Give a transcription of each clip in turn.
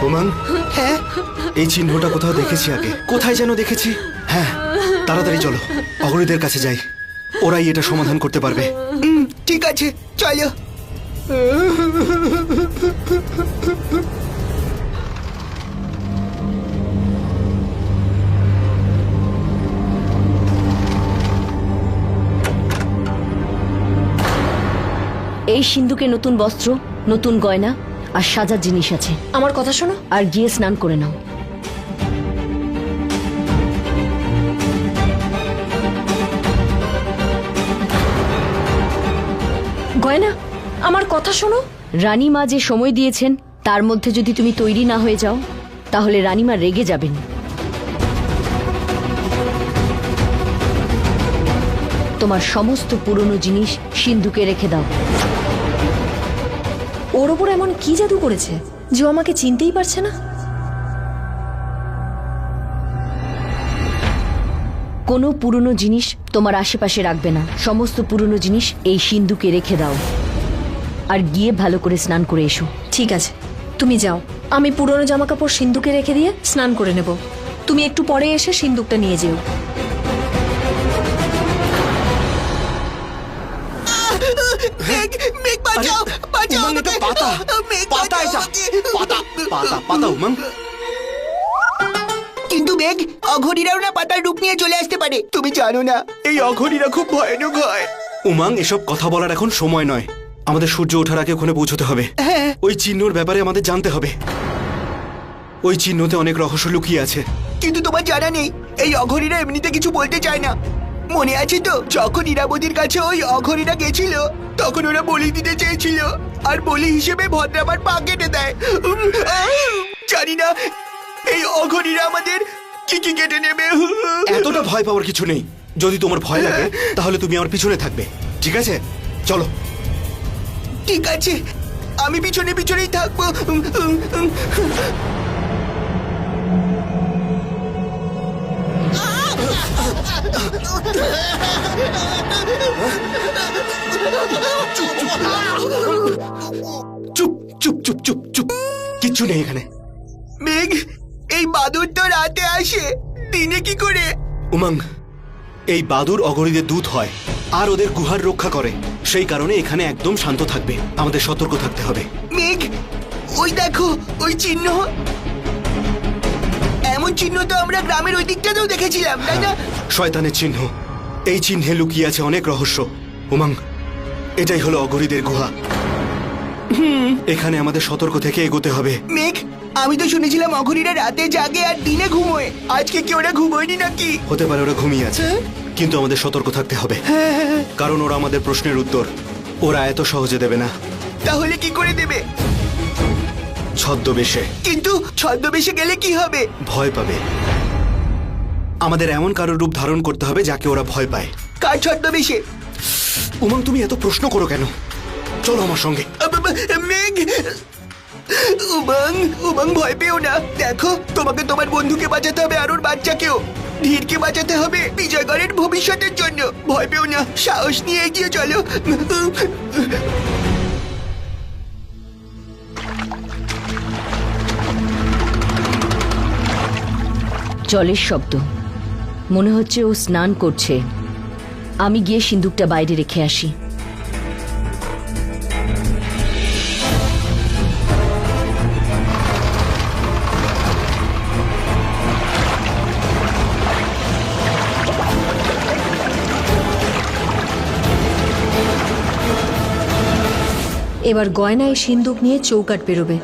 উমং, হ্যাঁ, এই চিহ্নটা কোথাও দেখেছি আগে, কোথায় যেন দেখেছি। হ্যাঁ, তাড়াতাড়ি চলো, অগ্রীদের কাছে যাই, ওরাই এটা সমাধান করতে পারবে। ঠিক আছে, চলো। এই সিন্ধুকে নতুন বস্ত্র, নতুন গয়না আর সাজার জিনিস আছে। আমার কথা শোনো। আর গিয়ে স্নান করে নাও। গয়না, আমার কথা শোনো। রানীমা যে সময় দিয়েছেন তার মধ্যে যদি তুমি তৈরি না হয়ে যাও তাহলে রানীমা রেগে যাবেন। তোমার সমস্ত পুরনো জিনিস সিন্ধুকে রেখে দাও। ওর ওপর এমন কি জাদু করেছে যে ও আমাকে চিনতেই পারছে না? কোনো পুরনো জিনিস তোমার আশেপাশে রাখবে না। সমস্ত পুরনো জিনিস এই সিন্ধুকে রেখে দাও আর গিয়ে ভালো করে স্নান করে এসো। ঠিক আছে, তুমি যাও। আমি পুরনো জামা কাপড় সিন্ধুকে রেখে দিয়ে স্নান করে নেব। তুমি একটু পরে এসে সিন্ধুকটা নিয়ে যেও। মেঘ, মেঘ বাঁচাও, বাঁচাও উমং, এটা আমাকে। পাতা, মেঘ পাতা বাঁচাও এটা, আমাকে। পাতা, পাতা, পাতা উমং। কিন্তু মেঘ, অঘরীরাও না পাতার রূপ নিয়ে চলে আসতে পারে, তুমি জানো না এই অঘরীরা খুব ভয়ানক হয়। উমং, এসব কথা বলার এখন সময় নয়, আমাদের সূর্য ওঠার আগে ওখানে পৌঁছতে হবে। হ্যাঁ। ওই চিহ্নর ব্যাপারে আমাদের জানতে হবে। ওই চিহ্নতে অনেক রহস্য লুকিয়ে আছে। কিন্তু তোমার জানা নেই এই অঘরীরা এমনিতে কিছু বলতে চায় না। মনে আছে তো যখন ইরাবতীর কাছে ওই অঘরীরা গেছিল তখন ওরা বলি দিতে চেয়েছিল আর বলি হিসেবে ভদ্রামার পা কেটে দেয়। জানি না এই অঘরীরা আমাদের কি কি কেটে নেবে। এতটা ভয় পাওয়ার কিছু নেই। যদি তোমার ভয় লাগে তাহলে তুমি আমার পিছনে থাকবে, ঠিক আছে? চলো। ঠিক আছে, আমি পিছনে পিছনেই থাকবো। চুপ চুপ চুপ চুপ চুপ, কিচ্ছু নেই এখানে। মেঘ, এই বাদুর তো রাতে আসে, দিনে কি করে? উমং, এই বাদুর অঘরীদের দূত হয় আর ওদের গুহার রক্ষা করে। সেই কারণে এখানে একদম শান্ত থাকবে, আমাদের সতর্ক থাকতে হবে। মেঘ, ওই দেখো ওই চিহ্ন। এমন চিহ্ন তো আমরা গ্রামের ওই দিকটাতেও দেখেছিলাম, তাই না? শয়তানের চিহ্ন। এই চিহ্নে লুকিয়ে আছে অনেক রহস্য। উমং, এটাই হলো অঘরীদের গুহা। এখানে আমাদের সতর্ক থেকে এগোতে হবে। মেঘ, আমি তো শুনেছিলাম অঘরীরা রাতে জাগে আর দিনে ঘুমোয়। আজকে কি ওরা ঘুমোয়নি নাকি? হতে পারে ওরা ঘুমিয়ে আছে, কিন্তু আমাদের সতর্ক থাকতে হবে, কারণ ওরা আমাদের প্রশ্নের উত্তর ওরা এত সহজে দেবে না। তাহলে কি করে দেবে? ছদ্মবেশে। কিন্তু ছদ্মবেশে গেলে কি হবে? ভয় পাবে। আমাদের এমন কারো রূপ ধারণ করতে হবে যাকে ওরা ভয় পায়। কার ছদ্মবেশে? উমং, তুমি এত প্রশ্ন করো কেন? চলো আমার সঙ্গে। মেঘ, উমং, উমং ভয় পেও না। দেখো তোমাকে তোমার বন্ধুকে বাঁচাতে হবে আর ওর বাচ্চাকেও। ধীরকে বাঁচাতে হবে বিজয়গড়ের ভবিষ্যতের জন্য। ভয় পেও না, সাহস নিয়ে এগিয়ে চলো। জলের শব্দ, মনে হচ্ছে ও স্নান করছে। আমি গিয়ে সিন্দুকটা বাইরে রেখে আসি। এবার গয়না এই সিন্দুক নিয়ে চৌকাট বেরোবে,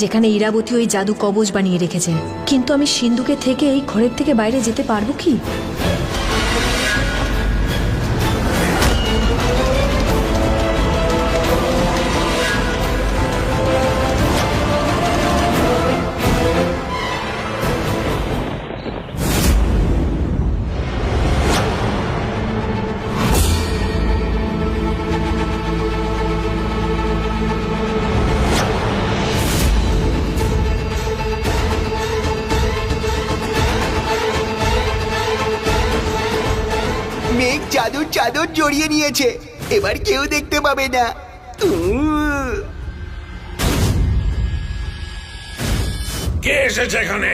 যেখানে ইরাবতী ওই জাদু কবচ বানিয়ে রেখেছে। কিন্তু আমি সিন্ধুকে থেকে এই ঘরের থেকে বাইরে যেতে পারবো কি? মেঘ জাদুর চাদর জড়িয়ে নিয়েছে, এবার কেউ দেখতে পাবে না। কে এসেছে এখানে?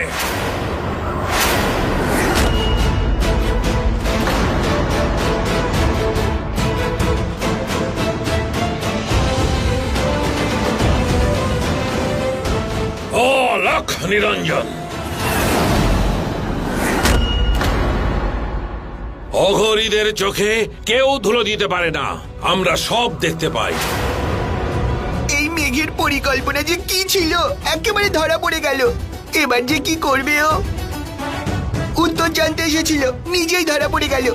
ও লক্ষ নিরঞ্জন, অঘরীদের চোখে কেউ ধুলো দিতে পারে না, আমরা সব দেখতে পাই। এই মেঘের পরিকল্পনা যে কি ছিল একেবারে ধরা পড়ে গেল। এবার যে কি করবে ও? উত্তর জানতে এসেছিল, নিজেই ধরা পড়ে গেল।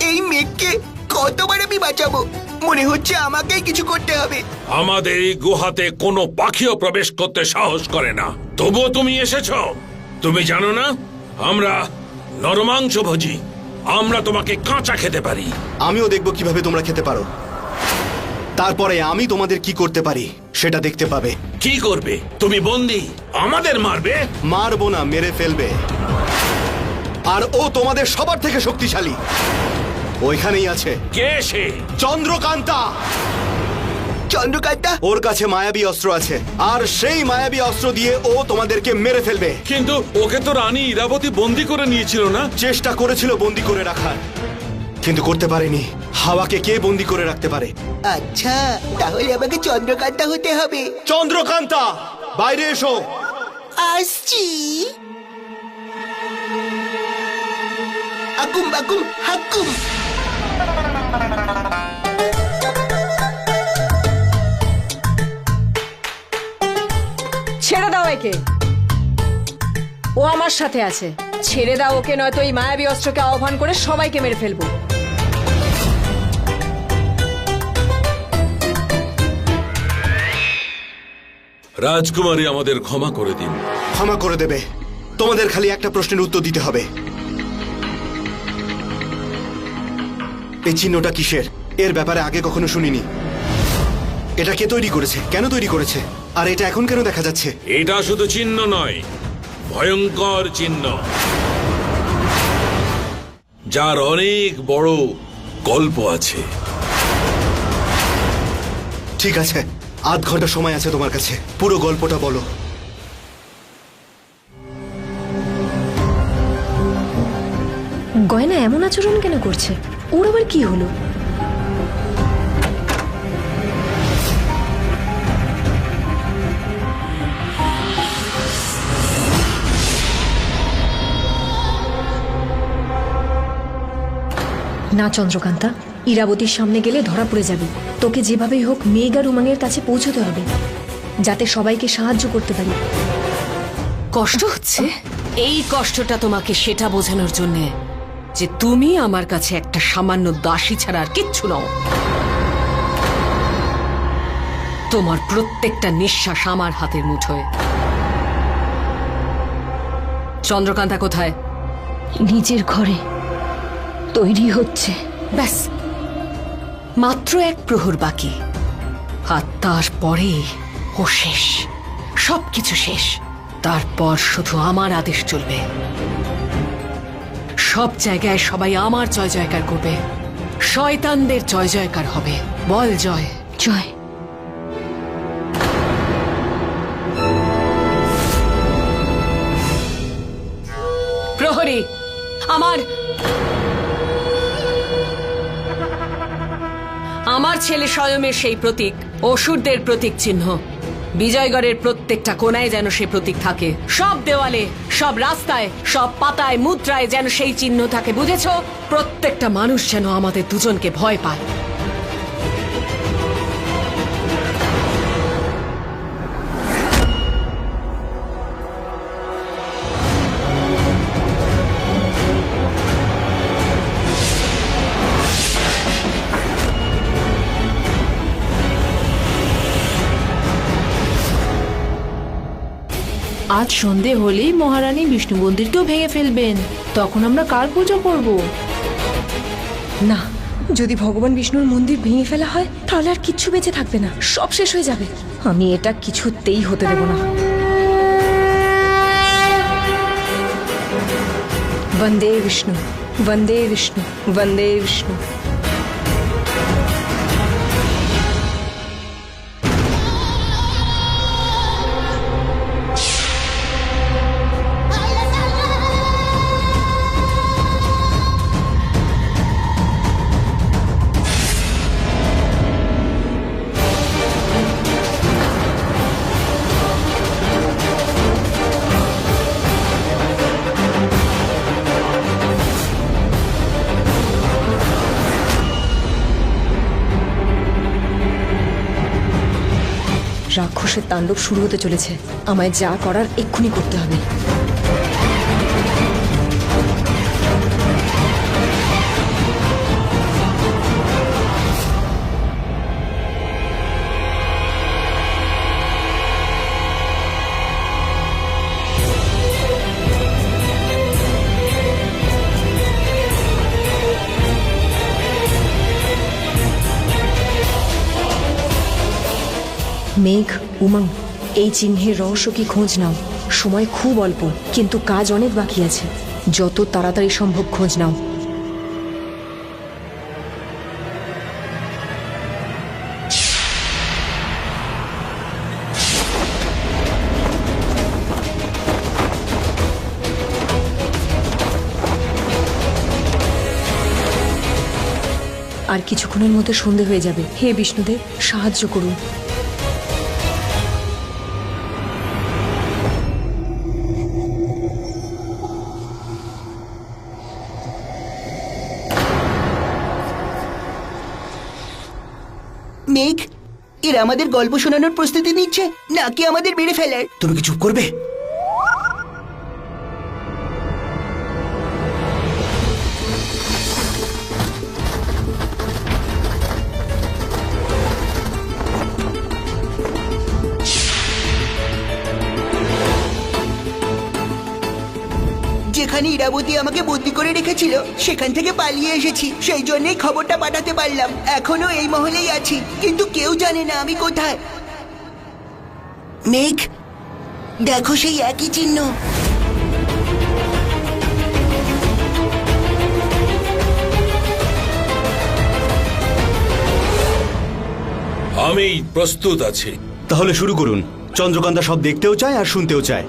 এই মেঘকে কতবার আমি বাঁচাবো? মনে হচ্ছে আমাকেই কিছু করতে হবে। আমাদের এই গুহাতে কোনো পাখিও প্রবেশ করতে সাহস করে না, তবুও তুমি এসেছো। তুমি জানো না আমরা নরমাংসভোজী, আমরা তোমাকে কাঁচা খেতে পারি। আমিও দেখব কিভাবে তোমরা খেতে পারো, তারপরে আমি তোমাদের কি করতে পারি সেটা দেখতে পাবে। কি করবে? তুমি বন্দি, আমাদের মারবে? মারবো না, মেরে ফেলবে। আর ও তোমাদের সবার থেকে শক্তিশালী। ওইখানেই আছে কে সে? চন্দ্রকান্তা। চন্দ্রকান্তা? ওর কাছে মায়াবী অস্ত্র আছে, আর সেই মায়াবী অস্ত্র দিয়ে ও তোমাদেরকে মেরে ফেলবে। কিন্তু ওকে তো রানী ইরাবতী বন্দি করে নিয়েছিল না? চেষ্টা করেছিল বন্দি করে রাখার, কিন্তু করতে পারেনি। হাওয়াকে কে বন্দি করে রাখতে পারে? আচ্ছা, তাহলে আমাকে চন্দ্রকান্তা হতে হবে। চন্দ্রকান্তা, বাইরে এসো। আসছি। আকুম বাকুম হাকুম। ছেড়ে দাও একে, ও আমার সাথে আছে। ছেড়ে দাও ওকে, নয়তো এই মায়াবী অস্ত্রকে আহ্বান করে সবাইকে মেরে ফেলবো। রাজকুমারী, আমাদের ক্ষমা করে দিন। ক্ষমা করে দেবে। তোমাদের খালি একটা প্রশ্নের উত্তর দিতে হবে। এই চিহ্নটা কিসের? এর ব্যাপারে আগে কখনো শুনিনি। এটা কে তৈরি করেছে, কেন তৈরি করেছে, আর এটা এখন কেন দেখা যাচ্ছে? এটা শুধু চিহ্ন নয়, ভয়ঙ্কর চিহ্ন, যার অনেক বড় গল্প আছে। ঠিক আছে, আধ ঘন্টা সময় আছে তোমার কাছে, পুরো গল্পটা বলো। গয়না এমন আচরণ কেন করছে? ওর আবার কি হলো? না চন্দ্রকান্তা, ইরাবতীর সামনে গেলে ধরা পড়ে যাবে। তোকে যেভাবেই হোক মেঘ আর উমাঙের কাছে পৌঁছতে হবে, যাতে সবাইকে সাহায্য করতে পারি। কষ্ট হচ্ছে? এই কষ্টটা তোমাকে সেটা বোঝানোর জন্য যে তুমি আমার কাছে একটা সামান্য দাসী ছাড়া আর কিচ্ছু নও। তোমার প্রত্যেকটা নিঃশ্বাস আমার হাতের মুঠোয়। চন্দ্রকান্তা কোথায়? নিজের ঘরে তৈরি হচ্ছে। ব্যাস, মাত্র এক প্রহর বাকি, আর তারপরে ও শেষ, সবকিছু শেষ। তারপর শুধু আমার আদেশ চলবে। সব জায়গায় সবাই আমার জয় জয়কার করবে, শয়তানদের জয় জয়কার হবে। বল জয় জয়। প্রহরী, আমার ছেলে স্বয়মের সেই প্রতীক, অসুরদের প্রতীক চিহ্ন। বিজয়গড়ের প্রত্যেকটা কোনায় যেন সেই প্রতীক থাকে, সব দেওয়ালে, সব রাস্তায়, সব পাতায়, মুদ্রায় যেন সেই চিহ্ন থাকে, বুঝেছো? প্রত্যেকটা মানুষ যেন আমাদের দুজনকে ভয় পায়। আজ সন্ধে হলেই মহারানী বিষ্ণু মন্দিরকেও ভেঙে ফেলবেন, তখন আমরা কার পুজো করব? না, যদি ভগবান বিষ্ণুর মন্দির ভেঙে ফেলা হয় তাহলে আর কিচ্ছু বেঁচে থাকবে না, সব শেষ হয়ে যাবে। আমি এটা কিছুতেই হতে দেব না। বন্দে বিষ্ণু, বন্দে বিষ্ণু, বন্দে বিষ্ণু। রাক্ষসের তাণ্ডব শুরু হতে চলেছে। আমায় যা করার এক্ষুনি করতে হবে। মেঘ, উমং, এই চিহ্নের রহস্য কি খোঁজ নাও। সময় খুব অল্প, কিন্তু কাজ অনেক বাকি আছে। যত তাড়াতাড়ি সম্ভব খোঁজ নাও। আর কিছুক্ষণের মধ্যে সন্ধে হয়ে যাবে। হে বিষ্ণুদেব, সাহায্য করুন। মেঘ, এরা আমাদের গল্প শোনানোর প্রস্তুতি নিচ্ছে নাকি আমাদের মেরে ফেলার? তুমি কি চুপ করবে? যেখানে ইরাবতী আমাকে বন্দি করে রেখেছিল সেখান থেকে পালিয়ে এসেছি, সেই জন্যই খবরটা পাঠাতে পারলাম। এখনো এই মহলেই আছি, কিন্তু কেউ জানে না আমি কোথায়। মেঘ, দেখো সেই একই চিহ্ন। আমি প্রস্তুত আছি। তাহলে শুরু করুন। চন্দ্রকান্তা সব দেখতেও চায় আর শুনতেও চায়।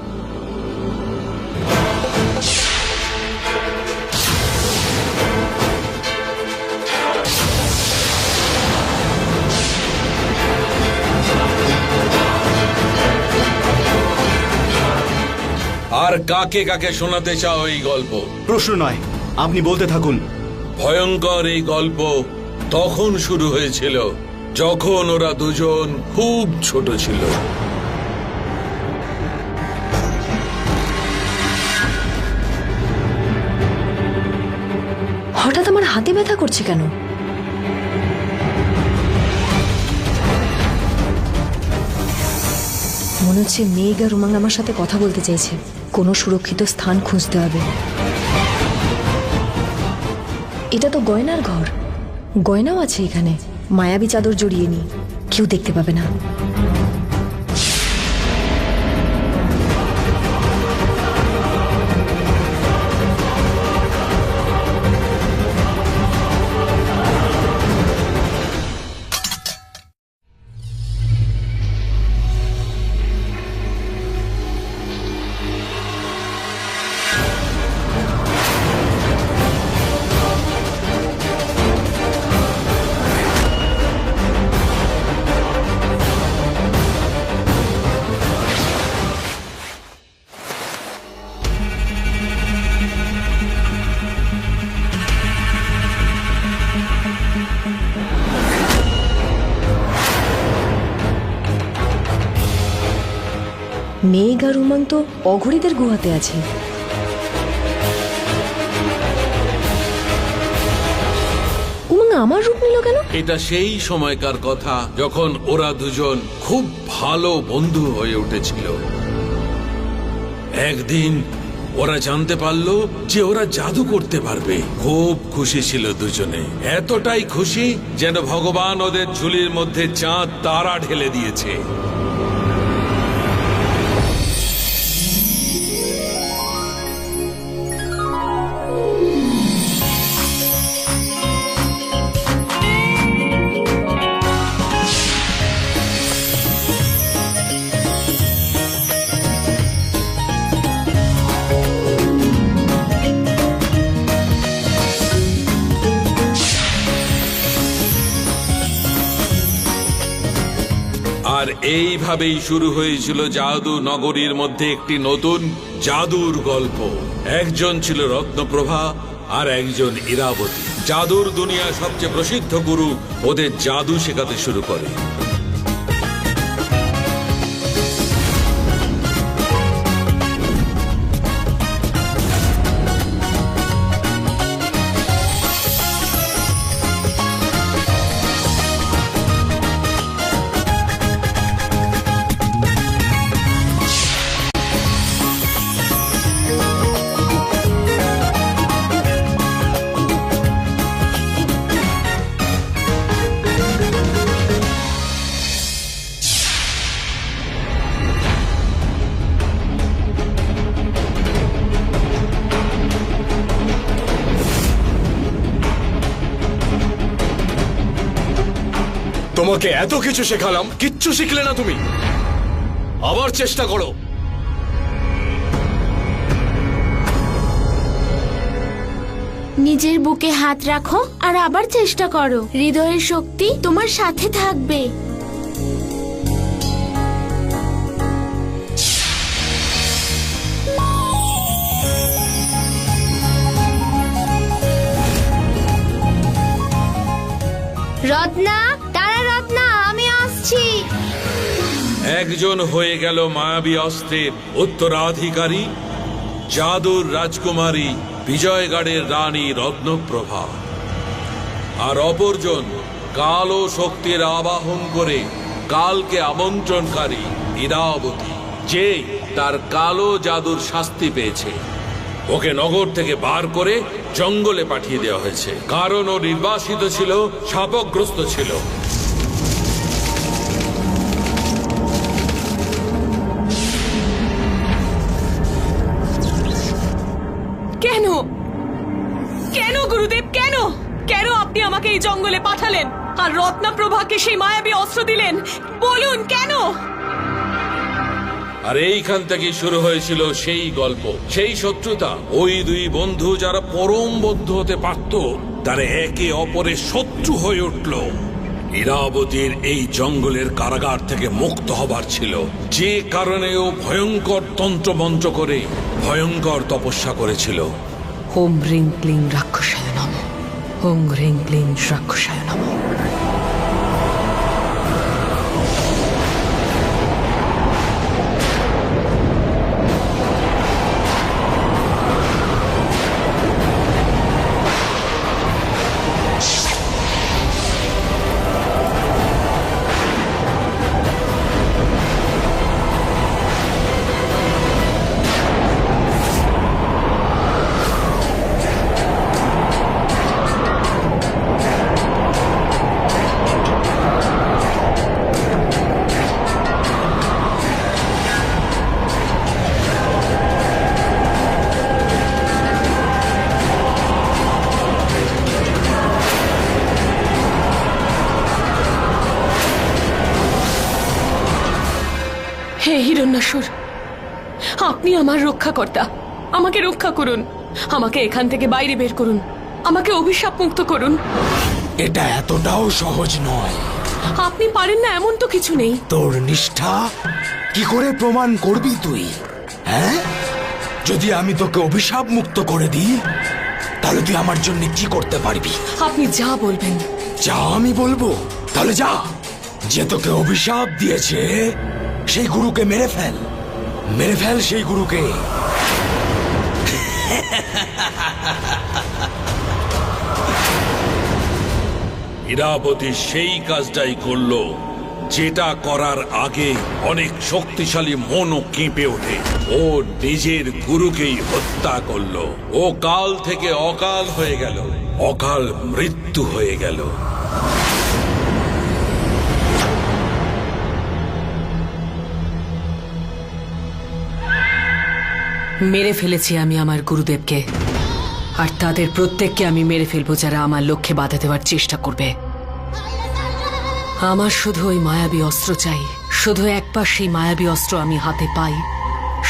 আর কাকে কাকে শোনাতে চাও এই গল্প? প্রশ্ন নয়, আপনি বলতে থাকুন। ভয়ঙ্কর এই গল্প তখন শুরু হয়েছিল যখন ওরা দুজন খুব ছোট ছিল। হঠাৎ আমার হাতে ব্যথা করছে কেন? মনে হচ্ছে মেঘ আর উমাং আমার সাথে কথা বলতে চাইছে। কোনো সুরক্ষিত স্থান খুঁজতে হবে। এটা তো গয়নার ঘর, গয়নাও আছে এখানে। মায়াবী চাদর জড়িয়ে নি, কেউ দেখতে পাবে না। মেঘ আর উমাং তো অঘরীদের গুহাতে আছে। উমাং আমার রূপ নিল কেন? এটা সেই সময়কার কথা যখন ওরা দুজন খুব ভালো বন্ধু হয়ে উঠেছিল। একদিন ওরা জানতে পারলো যে ওরা জাদু করতে পারবে। খুব খুশি ছিল দুজনে, এতটাই খুশি যেন ভগবান ওদের ঝুলির মধ্যে চাঁদ তারা ঢেলে দিয়েছে। আর এইভাবেই শুরু হয়েছিল জাদু নগরীর মধ্যে একটি নতুন জাদুর গল্প। একজন ছিল রত্নপ্রভা আর একজন ইরাবতী। জাদুর দুনিয়ার সবচেয়ে প্রসিদ্ধ গুরু ওদের জাদু শেখাতে শুরু করে। তোমাকে এত কিছু শেখালাম, কিচ্ছু শিখলে না তুমি। আবার চেষ্টা করো। নিজের বুকে হাত রাখো আর আবার চেষ্টা করো। হৃদয়ের শক্তি তোমার সাথে থাকবে। রত্না, তারা রত্না, আমি আসছি। একজন হয়ে গেল মায়াবী অস্ত্রের উত্তরাধিকারী, জাদুর রাজকুমারী বিজয়গড়ের রানী রত্নপ্রভা। আর অপরজন কালো শক্তির আবাহন করে কালকে আমন্ত্রণকারী ইরাবতী, যে তার কালো জাদুর শাস্তি পেয়েছে। ওকে নগর থেকে বার করে জঙ্গলে পাঠিয়ে দেওয়া হয়েছে, কারণ ও নির্বাসিত ছিল, শাপগ্রস্ত ছিল। কেন কেন গুরুদেব, কেন কেন আপনি আমাকে এই জঙ্গলে পাঠালেন আর রত্নপ্রভাকে সেই মায়াবী অস্ত্র দিলেন? বলুন কেন? আর এইখান থেকে শুরু হয়েছিল সেই গল্প, সেই শত্রুতা। ওই দুই বন্ধু যারা পরম বন্ধু হতে পারত, তারা একে অপরের শত্রু হয়ে উঠল। ইরাবতীর এই জঙ্গলের কারাগার থেকে মুক্ত হবার ছিল, যে কারণে ও ভয়ঙ্কর তন্ত্রমন্ত্র করে ভয়ঙ্কর তপস্যা করেছিল। ওম হ্রিং ক্লিং রাক্ষসায় নমঃ, ওম হ্রিং ক্লিং রাক্ষসায় নমঃ। হে হিরণ্যাসুর, আপনি আমার রক্ষাকর্তা। আমাকে রক্ষা করুন, আমাকে এখান থেকে বাইরে বের করুন, আমাকে অভিশাপ মুক্ত করুন। এটা এতটাও সহজ নয়। আপনি পারেন না এমন তো কিছু নেই। তোর নিষ্ঠা কি করে প্রমাণ করবি তুই? হ্যাঁ, যদি আমি তোকে অভিশাপ মুক্ত করে দিই, তাহলে তুই আমার জন্য কি করতে পারবি? আপনি যা বলবেন। যা আমি বলবো? তাহলে যা, যে তোকে অভিশাপ দিয়েছে সেই গুরুকে মেরে ফেল। মেরে ফেল সেই গুরুকে। ইরাবতী সেই কাজটাই করলো, যেটা করার আগে অনেক শক্তিশালী মনও কেঁপে ওঠে। ও নিজের গুরুকেই হত্যা করলো। ও কাল থেকে অকাল হয়ে গেল, অকাল মৃত্যু হয়ে গেল। মেরে ফেলেছি আমি আমার গুরুদেবকে, আর তাদের প্রত্যেককে আমি মেরে ফেলবো যারা আমার লক্ষ্যে বাধা দেওয়ার চেষ্টা করবে। আমার শুধু ওই মায়াবী অস্ত্র চাই। শুধু একবার সেই মায়াবী অস্ত্র আমি হাতে পাই,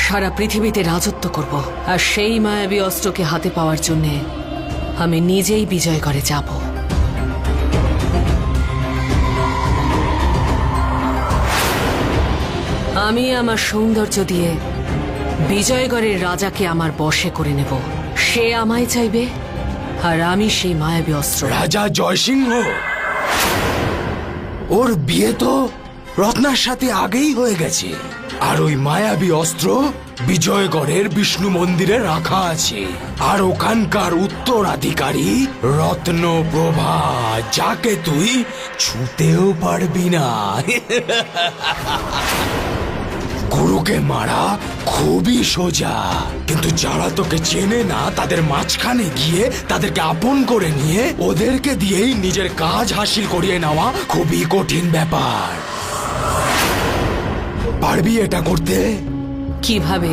সারা পৃথিবীতে রাজত্ব করব। আর সেই মায়াবী অস্ত্রকে হাতে পাওয়ার জন্যে আমি নিজেই বিজয়গড়ে যাব। আমি আমার সৌন্দর্য দিয়ে বিজয়গড়ের রাজাকে আমার বশে করে নেব। সে আমায় চাইবে, আর আমি সেই মায়াবী অস্ত্র। রাজা জয়সিংহ, ওর বিয়ে তো রত্নার সাথে আগেই হয়ে গেছে, আর ওই মায়াবী অস্ত্র বিজয়গড়ের বিষ্ণু মন্দিরে রাখা আছে। আর ওখানকার উত্তরাধিকারী রত্নপ্রভা, যাকে তুই ছুঁতেও পারবি না। গুরুকে মারা খুবই সোজা, কিন্তু যারা তোকে চেনে না তাদের মাঝখানে গিয়ে তাদেরকে আপন করে নিয়ে ওদেরকে দিয়েই নিজের কাজ হাসিল করিয়ে নেওয়া খুবই কঠিন ব্যাপার। পারবি এটা করতে? কিভাবে?